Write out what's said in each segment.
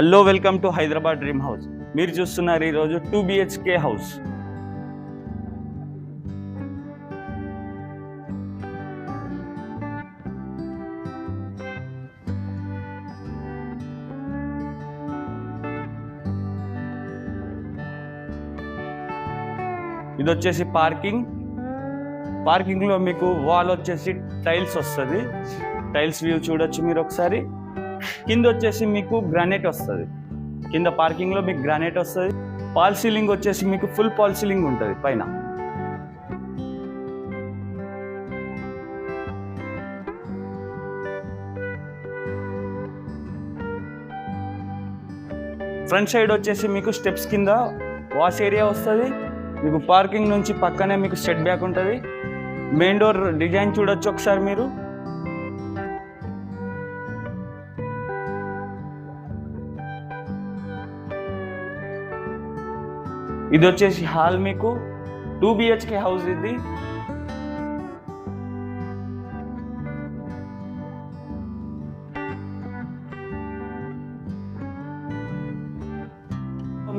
Hello, welcome to Hyderabad dream house. మీరు చూస్తున్నారు ఈరోజు 2 BHK హౌస్. ఇది వచ్చేసి పార్కింగ్లో మీకు వాల్ వచ్చేసి టైల్స్ వస్తుంది. టైల్స్ వ్యూ చూడొచ్చు మీరు ఒకసారి. కింద వచ్చేసి మీకు గ్రానైట్ వస్తుంది. కింద పార్కింగ్లో మీకు గ్రానైట్ వస్తుంది. పాల్ సీలింగ్ వచ్చేసి మీకు ఫుల్ పాల్ సీలింగ్ ఉంటుంది పైన. ఫ్రంట్ సైడ్ వచ్చేసి మీకు స్టెప్స్ కింద వాష్ ఏరియా వస్తుంది. మీకు పార్కింగ్ నుంచి పక్కనే మీకు స్టెప్ బ్యాక్ ఉంటుంది. మెయిన్ డోర్ డిజైన్ చూడొచ్చు ఒకసారి మీరు. ఇది వచ్చేసి హాల్, మీకు 2 BHK హౌస్. ఇది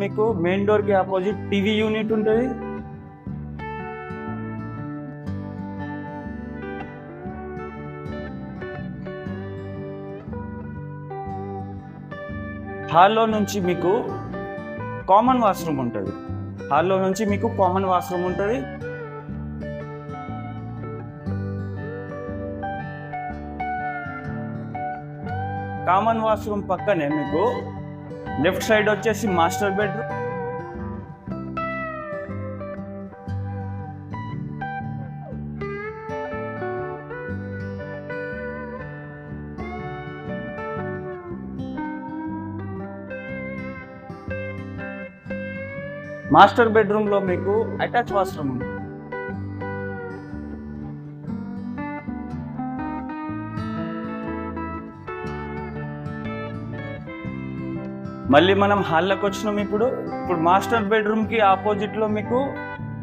మీకు మెయిన్ డోర్ కి ఆపోజిట్ టీవీ యూనిట్ ఉంటుంది. హాల్లో నుంచి మీకు కామన్ వాష్రూమ్ ఉంటుంది. హాల్లో నుంచి మీకు కామన్ వాష్రూమ్ ఉంటుంది. కామన్ వాష్రూమ్ పక్కనే మీకు లెఫ్ట్ సైడ్ వచ్చేసి మాస్టర్ బెడ్రూమ్. మాస్టర్ బెడ్రూమ్లో మీకు అటాచ్ వాష్రూమ్ ఉంది. మళ్ళీ మనం హాల్లోకి వచ్చినాం. ఇప్పుడు మాస్టర్ బెడ్రూమ్కి ఆపోజిట్లో మీకు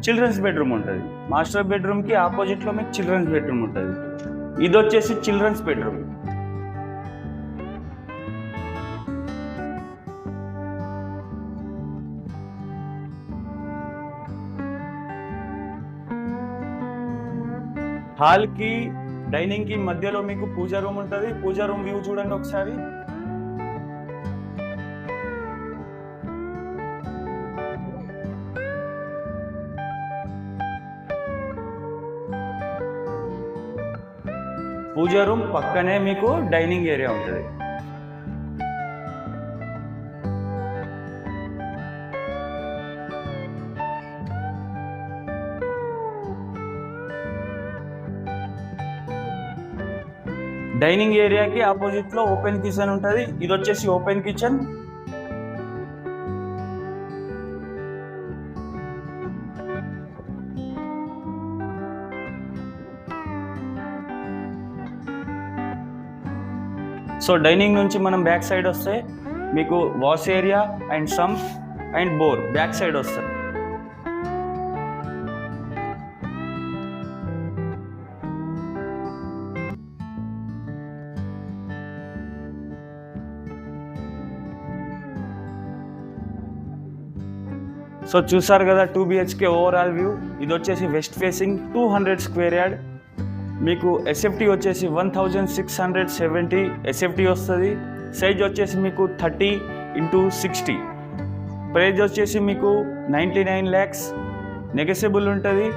చిల్డ్రన్స్ బెడ్రూమ్ ఉంటుంది. మాస్టర్ బెడ్రూమ్కి ఆపోజిట్లో మీకు చిల్డ్రన్స్ బెడ్రూమ్ ఉంటుంది. ఇది వచ్చేసి చిల్డ్రన్స్ బెడ్రూమ్. హాల్ కి డైనింగ్ కి మధ్యలో మీకు పూజా రూమ్ ఉంటుంది. పూజా రూమ్ వ్యూ చూడండి ఒకసారి. పూజా రూమ్ పక్కనే మీకు డైనింగ్ ఏరియా ఉంటుంది. డైనింగ్ ఏరియాకి ఆపోజిట్లో ఓపెన్ కిచెన్ ఉంటుంది. ఇది వచ్చేసి ఓపెన్ కిచెన్. సో డైనింగ్ నుంచి మనం బ్యాక్ సైడ్ వస్తే మీకు wash area and sump and bore back side వస్తుంది. సో చూసారు కదా 2 BHK ఓవరాల్ వ్యూ. ఇది వచ్చేసి వెస్ట్ ఫేసింగ్ 200 స్క్వేర్ యార్డ్. మీకు ఎస్ఎఫ్టీ వచ్చేసి 1670 ఎస్ఎఫ్టీ వస్తుంది. సైజ్ వచ్చేసి మీకు 30x60. ప్రైజ్ వచ్చేసి మీకు 99 lakhs. నెగోషియబుల్ ఉంటుంది.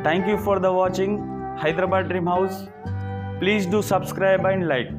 Thank you for the watching Hyderabad dream house. Please do subscribe and like.